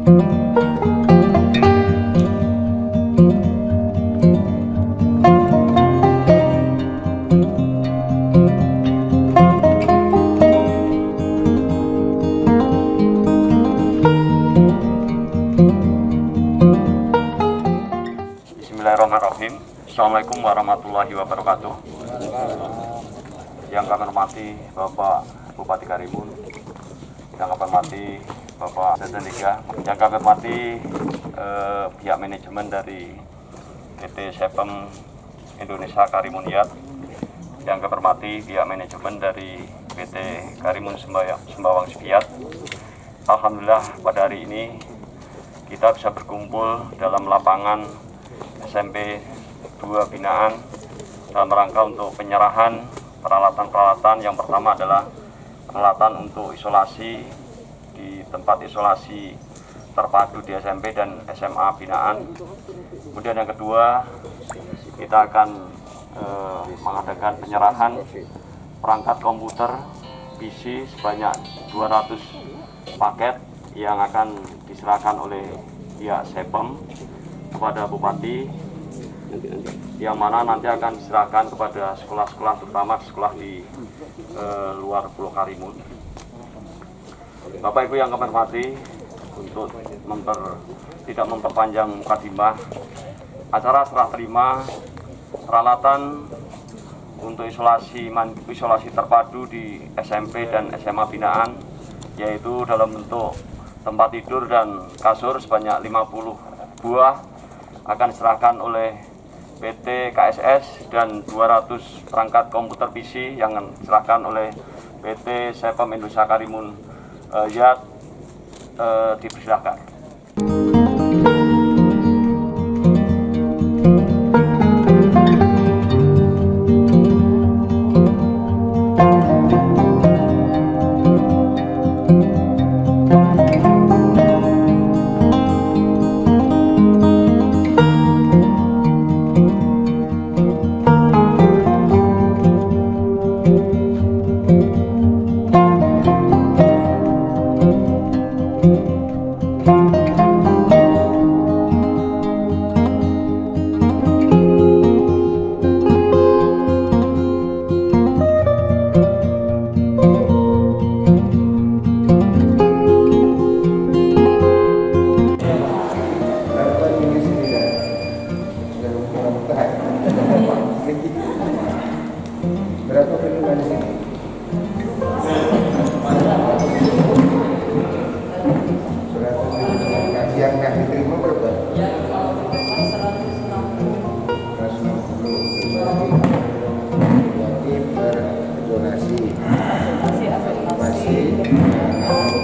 Bismillahirrahmanirrahim. Assalamualaikum warahmatullahi wabarakatuh. Yang kami hormati Bapak Bupati Karimun, yang kami hormati Bapak Dirjen Liga, yang kami hormati pihak manajemen dari PT Sepem Indonesia Karimun Yat, yang kami hormati pihak manajemen dari PT Karimun Sembawang Sepiat. Alhamdulillah pada hari ini kita bisa berkumpul dalam lapangan SMP 2 binaan dalam rangka untuk penyerahan peralatan-peralatan. Yang pertama adalah peralatan untuk isolasi di tempat isolasi terpadu di SMP dan SMA binaan. Kemudian yang kedua, kita akan mengadakan penyerahan perangkat komputer PC sebanyak 200 paket yang akan diserahkan oleh pihak Sepem kepada Bupati, yang mana nanti akan diserahkan kepada sekolah-sekolah, terutama sekolah di luar Pulau Karimun. Bapak Ibu yang kami hormati, untuk tidak memperpanjang mukadimah, acara serah terima peralatan untuk isolasi terpadu di SMP dan SMA binaan, yaitu dalam bentuk tempat tidur dan kasur sebanyak 50 buah, akan diserahkan oleh PT KSS, dan 200 perangkat komputer PC yang diserahkan oleh PT Sepem Indonesia Karimun Yat. Dipersilahkan. Berapa penerima di sini? Yang diterima berapa? 160. Berarti per donasi. Masih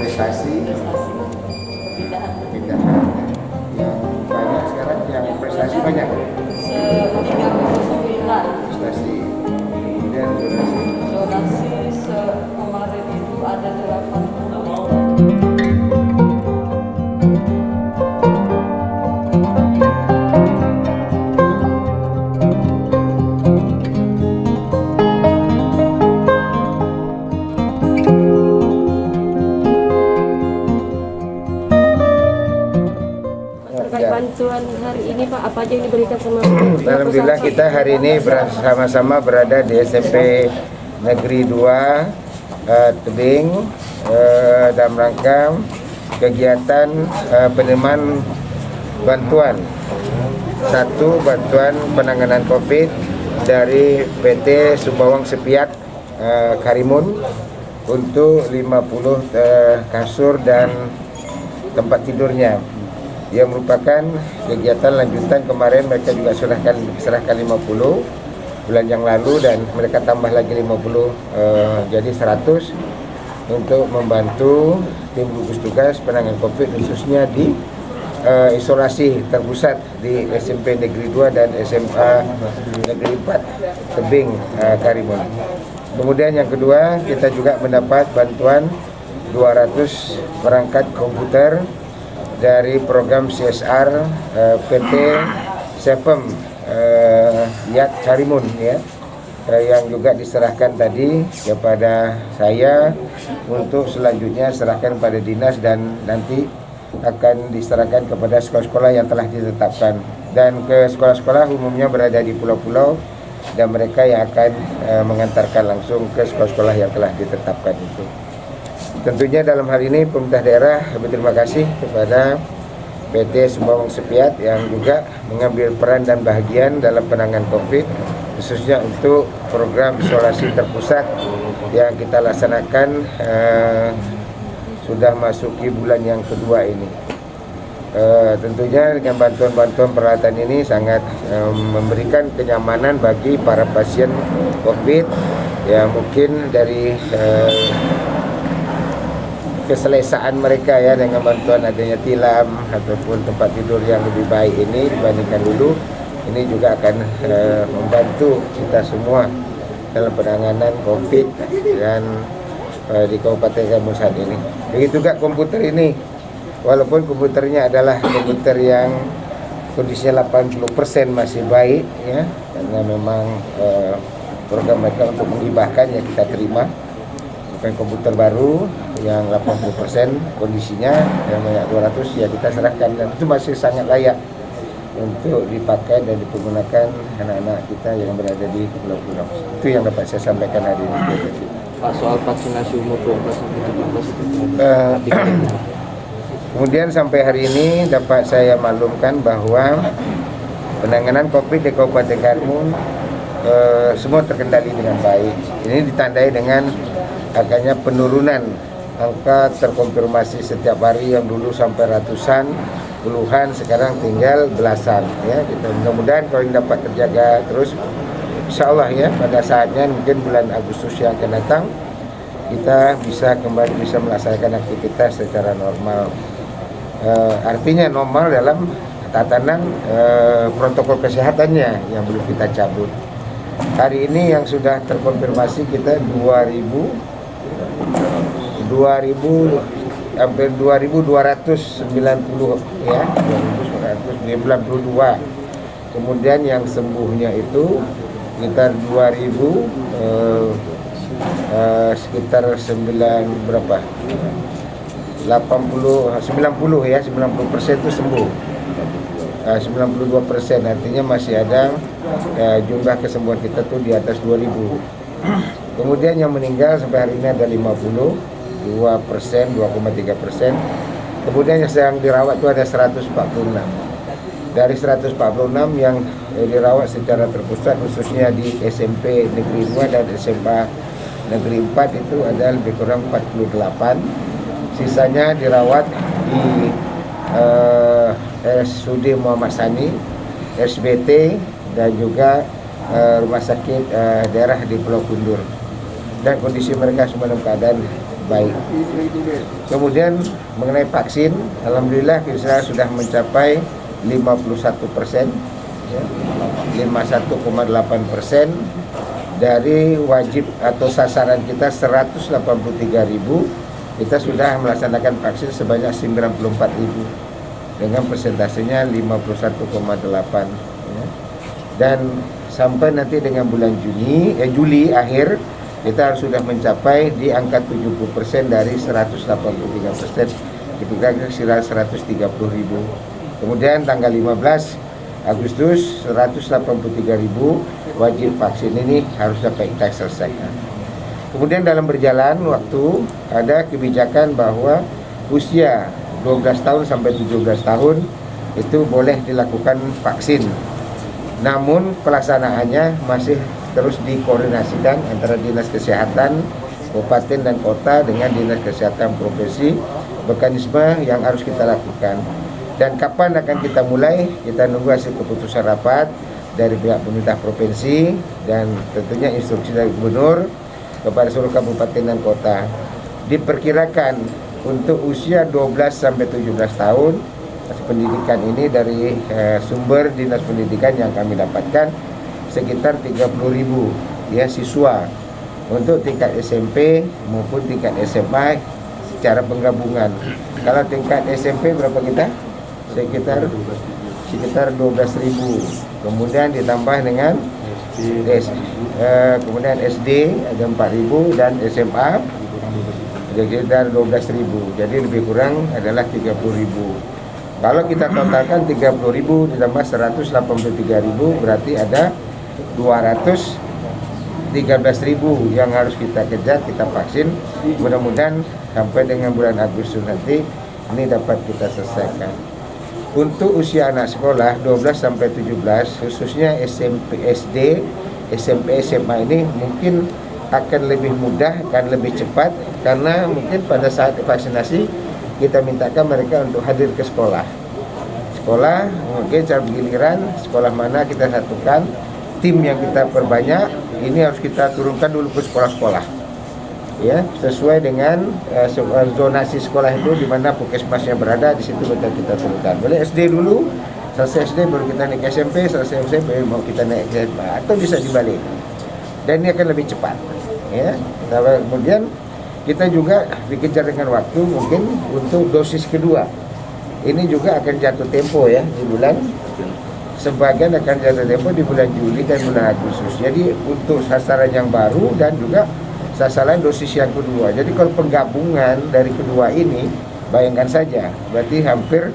prestasi pindahan. Yang banyak sekarang, yang prestasi banyak. 39 prestasi. Kemudian donasi kemarin itu ada 80. Bantuan hari ini Pak, apa aja yang diberikan sama Alhamdulillah kita hari ini bersama-sama berada di SMP Negeri 2 Tebing dalam rangka kegiatan penerimaan bantuan. Satu, bantuan penanganan COVID dari PT Sembawang Sepiat Karimun untuk 50 kasur dan tempat tidurnya, yang merupakan kegiatan lanjutan. Kemarin mereka juga serahkan 50 bulan yang lalu, dan mereka tambah lagi 50, jadi 100 untuk membantu tim gugus tugas penanganan COVID khususnya di isolasi terpusat di SMP Negeri 2 dan SMA Negeri 4 Tebing Karimun. Kemudian yang kedua, kita juga mendapat bantuan 200 perangkat komputer dari program CSR PT Sepem Yat Karimun, ya, yang juga diserahkan tadi kepada saya untuk selanjutnya serahkan pada dinas dan nanti akan diserahkan kepada sekolah-sekolah yang telah ditetapkan, dan ke sekolah-sekolah umumnya berada di pulau-pulau, dan mereka yang akan mengantarkan langsung ke sekolah-sekolah yang telah ditetapkan itu. Tentunya dalam hal ini pemerintah daerah berterima kasih kepada PT Sumbawa Sepiat yang juga mengambil peran dan bahagian dalam penanganan COVID, khususnya untuk program isolasi terpusat yang kita laksanakan sudah masuki bulan yang kedua ini. Tentunya dengan bantuan-bantuan peralatan ini sangat memberikan kenyamanan bagi para pasien COVID yang mungkin dari keselesaan mereka ya, dengan bantuan adanya tilam ataupun tempat tidur yang lebih baik ini dibandingkan dulu, ini juga akan membantu kita semua dalam penanganan COVID dan di Kabupaten Karimun saat ini. Begitu juga komputer ini, walaupun komputernya adalah komputer yang kondisinya 80% masih baik ya, karena memang program mereka untuk menghibahkan yang kita terima, bukan komputer baru yang 80% kondisinya, yang banyak 200 ya kita serahkan, dan itu masih sangat layak untuk dipakai dan dipergunakan anak-anak kita yang berada di pulau-pulau. Itu yang dapat saya sampaikan hari ini. Pak, soal vaksinasi umur 12 sampai 17 itu kemudian sampai hari ini dapat saya maklumkan bahwa penanganan COVID di Kabupaten Karimun semua terkendali dengan baik. Ini ditandai dengan adanya penurunan angka terkonfirmasi setiap hari yang dulu sampai ratusan, puluhan, sekarang tinggal belasan ya. Kita mudah-mudahan kalau ini dapat terjaga terus, insya Allah ya, pada saatnya mungkin bulan Agustus yang akan datang kita bisa kembali melaksanakan aktivitas secara normal. Artinya normal dalam tatanan protokol kesehatannya yang belum kita cabut. Hari ini yang sudah terkonfirmasi kita hampir 2.290 ya, 2.992. Kemudian yang sembuhnya itu sekitar 90 berapa? 90 ya, 90% itu sembuh. 92%, artinya masih ada jumlah kesembuhan kita tuh di atas 2.000. Kemudian yang meninggal sampai hari ini ada 52%, 2,3%. Kemudian yang sedang dirawat itu ada 146. Dari 146 yang dirawat secara terpusat khususnya di SMP Negeri 2 dan SMA Negeri 4 itu ada lebih kurang 48. Sisanya dirawat di RSUD Muhammad Sani, SBT, dan juga rumah sakit daerah di Pulau Kundur, dan kondisi mereka semua dalam keadaan baik. Kemudian mengenai vaksin, alhamdulillah kita sudah mencapai 51%, ya, 51,8% dari wajib atau sasaran kita 183.000, kita sudah melaksanakan vaksin sebanyak 94.000 dengan persentasenya 51,8%. Ya. Dan sampai nanti dengan bulan Juli akhir kita harus sudah mencapai di angka 70% dari 183%, diperkirakan sekitar 130.000. Kemudian tanggal 15 Agustus 183.000 wajib vaksin ini harus dapat kita selesaikan. Kemudian dalam berjalan waktu ada kebijakan bahwa usia 12 tahun sampai 17 tahun itu boleh dilakukan vaksin. Namun pelaksanaannya masih terus dikoordinasikan antara Dinas Kesehatan Kabupaten dan Kota dengan Dinas Kesehatan Provinsi, mekanisme yang harus kita lakukan. Dan kapan akan kita mulai, kita nunggu hasil keputusan rapat dari pihak pemerintah provinsi dan tentunya instruksi dari gubernur kepada seluruh kabupaten dan kota. Diperkirakan untuk usia 12 sampai 17 tahun pendidikan ini dari sumber Dinas Pendidikan yang kami dapatkan sekitar 30.000 ya siswa untuk tingkat SMP maupun tingkat SMA secara penggabungan. Kalau tingkat SMP berapa kita? Sekitar 12.000. Kemudian ditambah dengan kemudian SD ada 4.000 dan SMA sekitar 12.000. Jadi lebih kurang adalah 30.000. Kalau kita totalkan 30.000 ditambah 183.000 berarti ada 213.000 yang harus kita kejar, kita vaksin. Mudah-mudahan sampai dengan bulan Agustus nanti ini dapat kita selesaikan. Untuk usia anak sekolah 12 sampai 17 khususnya SMP, SD, SMP, SMA ini mungkin akan lebih mudah, akan lebih cepat karena mungkin pada saat vaksinasi kita mintakan mereka untuk hadir ke sekolah. Sekolah mungkin secara giliran, sekolah mana kita satukan, tim yang kita perbanyak, ini harus kita turunkan dulu ke sekolah-sekolah. Ya, sesuai dengan zonasi sekolah itu di mana puskesmasnya berada, di situ kita turunkan. Boleh SD dulu, selesai SD baru kita naik SMP, selesai SMP mau kita naik SMA atau bisa dibalik. Dan ini akan lebih cepat. Ya, kemudian kita juga dikejar dengan waktu mungkin untuk dosis kedua. Ini juga akan jatuh tempo ya di bulan, sebagian akan jatuh tempo di bulan Juli dan bulan Agustus. Jadi untuk sasaran yang baru dan juga sasaran dosis yang kedua. Jadi kalau penggabungan dari kedua ini, bayangkan saja, berarti hampir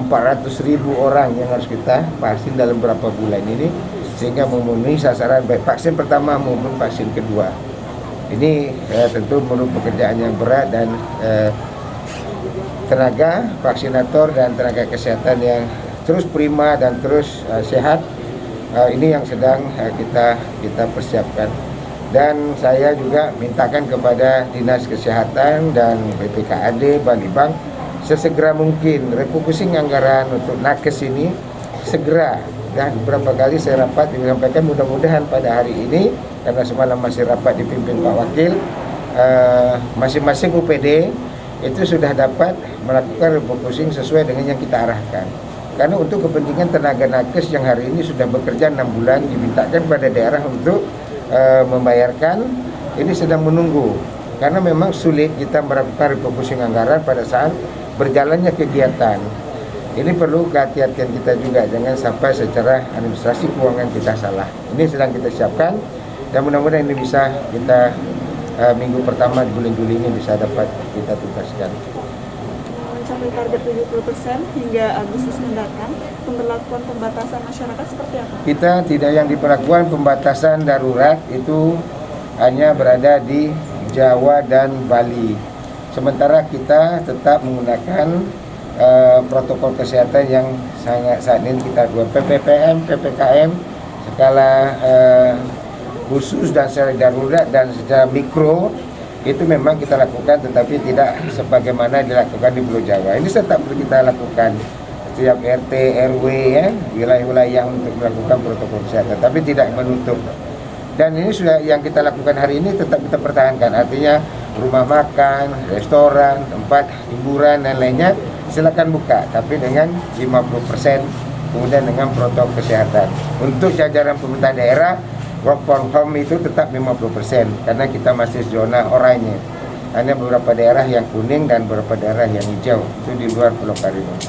400.000 orang yang harus kita vaksin dalam beberapa bulan ini, sehingga memenuhi sasaran baik vaksin pertama maupun vaksin kedua. Ini tentu merupakan pekerjaan yang berat dan tenaga vaksinator dan tenaga kesehatan yang terus prima dan terus sehat. Ini yang sedang kita persiapkan. Dan saya juga mintakan kepada Dinas Kesehatan dan BPKAD, Balitbang, sesegera mungkin refocusing anggaran untuk nakes ini segera. Dan beberapa kali saya rapat menyampaikan mudah-mudahan pada hari ini, karena semalam masih rapat dipimpin Pak Wakil, masing-masing UPD itu sudah dapat melakukan refocusing sesuai dengan yang kita arahkan. Karena untuk kepentingan tenaga nakes yang hari ini sudah bekerja 6 bulan dimintakan pada daerah untuk membayarkan, ini sedang menunggu karena memang sulit kita melakukan refocusing anggaran pada saat berjalannya kegiatan. Ini perlu kehati-hatian kita juga, jangan sampai secara administrasi keuangan kita salah. Ini sedang kita siapkan dan mudah-mudahan ini bisa kita minggu pertama di bulan Juli ini bisa dapat kita tuntaskan. Mencapai target 70% hingga Agustus mendatang, pemberlakuan pembatasan masyarakat seperti apa? Kita tidak yang diperlakukan pembatasan darurat itu hanya berada di Jawa dan Bali. Sementara kita tetap menggunakan protokol kesehatan yang saat ini kita buat PPPM, PPKM skala khusus dan secara darurat dan secara mikro. Itu memang kita lakukan, tetapi tidak sebagaimana dilakukan di Pulau Jawa. Ini tetap perlu kita lakukan setiap RT, RW ya, wilayah-wilayah untuk melakukan protokol kesehatan, tapi tidak menutup. Dan ini sudah yang kita lakukan hari ini tetap kita pertahankan. Artinya rumah makan, restoran, tempat hiburan dan lainnya silakan buka, tapi dengan 50%, kemudian dengan protokol kesehatan. Untuk jajaran pemerintah daerah, work from home itu tetap 50% karena kita masih zona oranye. Hanya beberapa daerah yang kuning dan beberapa daerah yang hijau, itu di luar Pulau Karimun.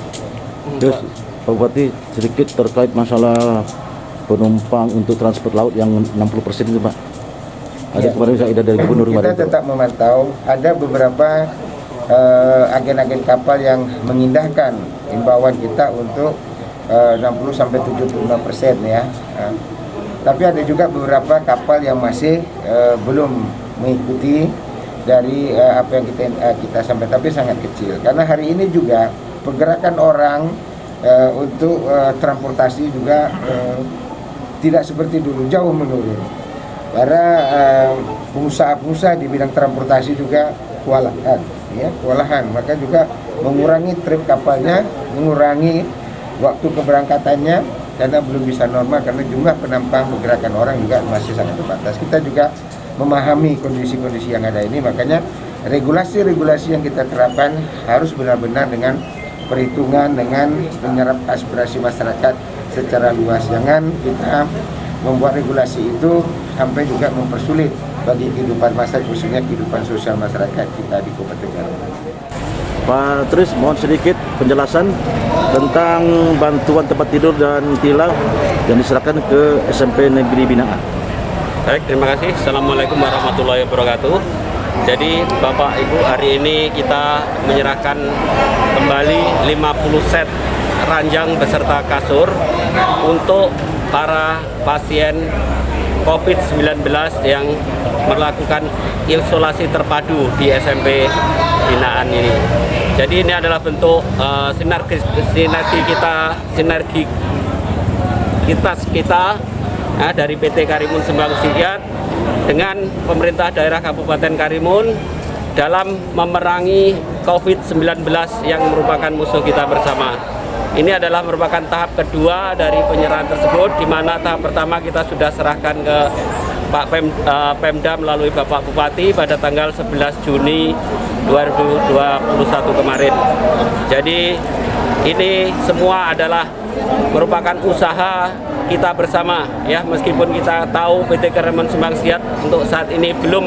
Terus Pak Bupati sedikit terkait masalah penumpang untuk transport laut yang 60% itu Pak. Ada kemarin saya dari Gubernur kita tetap memantau, ada beberapa agen-agen kapal yang mengindahkan imbauan kita untuk 60-75% ya. Tapi ada juga beberapa kapal yang masih belum mengikuti dari apa yang kita sampaikan, tapi sangat kecil. Karena hari ini juga pergerakan orang untuk transportasi juga tidak seperti dulu, jauh menurun. Karena pengusaha-pengusaha di bidang transportasi juga kewalahan, maka juga mengurangi trip kapalnya, mengurangi waktu keberangkatannya. Karena belum bisa normal, karena jumlah penumpang pergerakan orang juga masih sangat terbatas. Kita juga memahami kondisi-kondisi yang ada ini, makanya regulasi-regulasi yang kita terapkan harus benar-benar dengan perhitungan, dengan menyerap aspirasi masyarakat secara luas. Jangan kita membuat regulasi itu sampai juga mempersulit bagi kehidupan masyarakat, khususnya kehidupan sosial masyarakat kita di Kabupaten Garut. Pak Tris, mohon sedikit penjelasan tentang bantuan tempat tidur dan tilang yang diserahkan ke SMP Negeri Binaan. Baik, terima kasih. Assalamualaikum warahmatullahi wabarakatuh. Jadi Bapak Ibu, hari ini kita menyerahkan kembali 50 set ranjang beserta kasur untuk para pasien COVID-19 yang melakukan isolasi terpadu di SMP binaan ini. Jadi ini adalah bentuk sinergi kita dari PT Karimun Sembang Siat dengan pemerintah daerah Kabupaten Karimun dalam memerangi COVID-19 yang merupakan musuh kita bersama. Ini adalah merupakan tahap kedua dari penyerahan tersebut, di mana tahap pertama kita sudah serahkan ke Pak Pemda melalui Bapak Bupati pada tanggal 11 Juni 2021 kemarin. Jadi ini semua adalah merupakan usaha kita bersama, ya, meskipun kita tahu PT Karimun Sembang Siat untuk saat ini belum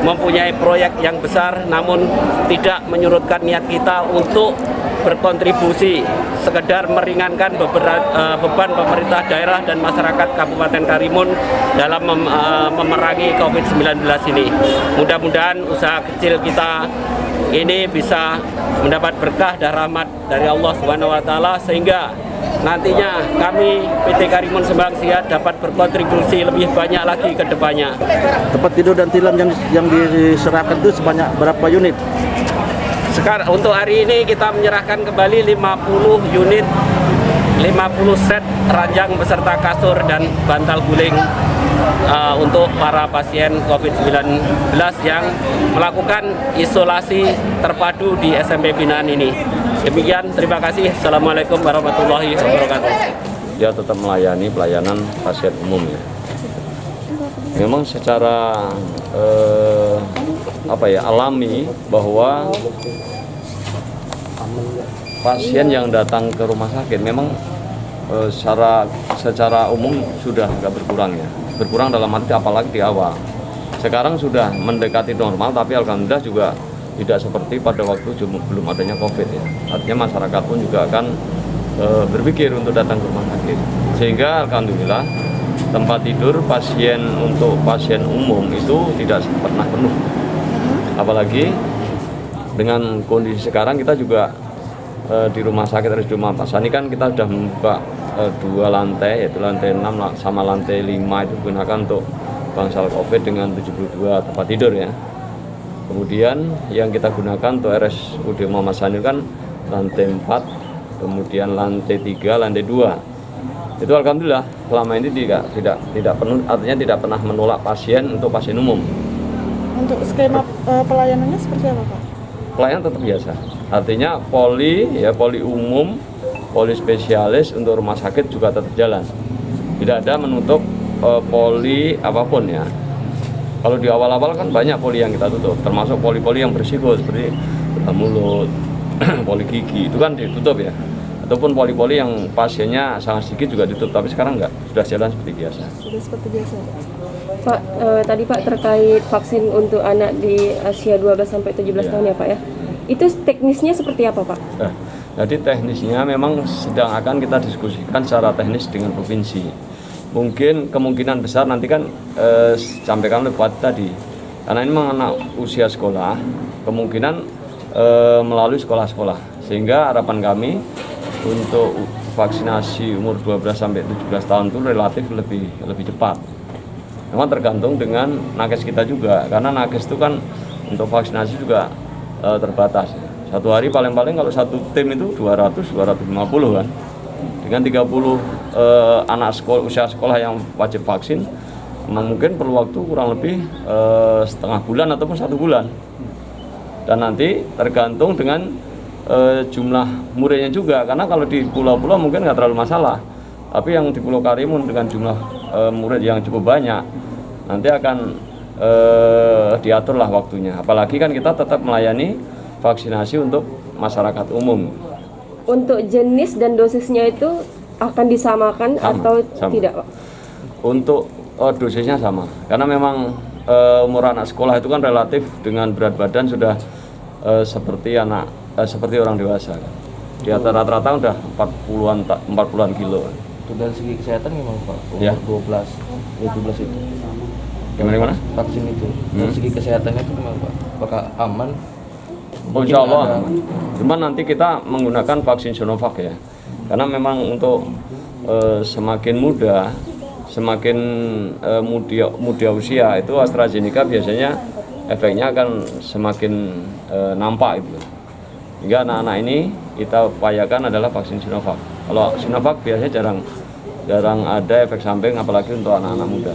mempunyai proyek yang besar, namun tidak menyurutkan niat kita untuk berkontribusi sekedar meringankan beban pemerintah daerah dan masyarakat Kabupaten Karimun dalam memerangi COVID-19 ini. Mudah-mudahan usaha kecil kita ini bisa mendapat berkah dan rahmat dari Allah SWT, sehingga nantinya kami PT Karimun Sembang Siat dapat berkontribusi lebih banyak lagi ke depannya. Tempat tidur dan tilam yang diserahkan itu sebanyak berapa unit? Sekarang untuk hari ini kita menyerahkan kembali 50 unit, 50 set ranjang beserta kasur dan bantal guling untuk para pasien COVID-19 yang melakukan isolasi terpadu di SMP binaan ini. Demikian, terima kasih. Assalamualaikum warahmatullahi wabarakatuh. Dia tetap melayani pelayanan pasien umum, ya. Memang secara alami bahwa pasien yang datang ke rumah sakit memang secara umum sudah nggak berkurang, ya. Berkurang dalam arti apalagi di awal. Sekarang sudah mendekati normal, tapi alhamdulillah juga tidak seperti pada waktu belum adanya COVID, ya. Artinya masyarakat pun juga akan berpikir untuk datang ke rumah sakit. Sehingga alhamdulillah tempat tidur untuk pasien umum itu tidak pernah penuh. Apalagi dengan kondisi sekarang kita juga di rumah sakit RSUD Pak Sani kan kita sudah membuka 2 lantai, yaitu lantai 6 sama lantai 5 itu digunakan untuk bangsal COVID dengan 72 tempat tidur, ya. Kemudian yang kita gunakan untuk RSUD Muhammad Sani kan lantai 4, kemudian lantai 3, lantai 2. Itu alhamdulillah selama ini tidak penuh, artinya tidak pernah menolak pasien untuk pasien umum. Untuk skema pelayanannya seperti apa, Pak? Pelayanan tetap biasa. Artinya poli umum, poli spesialis untuk rumah sakit juga tetap jalan. Tidak ada menutup poli apapun, ya. Kalau di awal-awal kan banyak poli yang kita tutup, termasuk poli-poli yang berisiko seperti bedah mulut, poli gigi, itu kan ditutup, ya. Ataupun poli-poli yang pasiennya sangat sedikit juga ditutup, tapi sekarang enggak, sudah jalan seperti biasa. Sudah seperti biasa, Pak, tadi Pak terkait vaksin untuk anak di usia 12-17 tahun, ya Pak, ya. Itu teknisnya seperti apa, Pak? Jadi teknisnya memang sedang akan kita diskusikan secara teknis dengan provinsi. Mungkin kemungkinan besar nanti kan sampaikan oleh Bupati tadi, karena ini memang anak usia sekolah, kemungkinan melalui sekolah-sekolah, sehingga harapan kami untuk vaksinasi umur 12-17 tahun itu relatif lebih cepat. Memang tergantung dengan nakes kita juga, karena nakes itu kan untuk vaksinasi juga terbatas. Satu hari paling-paling kalau satu tim itu 200-250 kan. Dengan 30 anak usia sekolah yang wajib vaksin, mungkin perlu waktu kurang lebih setengah bulan ataupun 1 bulan. Dan nanti tergantung dengan jumlah muridnya juga, karena kalau di pulau-pulau mungkin nggak terlalu masalah. Tapi yang di Pulau Karimun dengan jumlah murid yang cukup banyak, nanti akan diaturlah waktunya. Apalagi kan kita tetap melayani vaksinasi untuk masyarakat umum. Untuk jenis dan dosisnya itu akan disamakan atau tidak, Pak? Untuk dosisnya sama, karena memang umur anak sekolah itu kan relatif dengan berat badan sudah seperti orang dewasa. Di atas rata-rata udah 40-an kilo. Itu dari segi kesehatan gimana, Pak? Ya. 12 itu. Gimana? Vaksin itu. Dari segi kesehatannya itu gimana Pak? Apakah aman? Oh, insya Allah aman. Cuman nanti kita menggunakan vaksin Sinovac ya, karena memang untuk semakin muda, semakin muda usia itu AstraZeneca biasanya efeknya akan semakin nampak itu. Hingga anak-anak ini kita upayakan adalah vaksin Sinovac. Kalau Sinovac biasanya jarang ada efek samping, apalagi untuk anak-anak muda.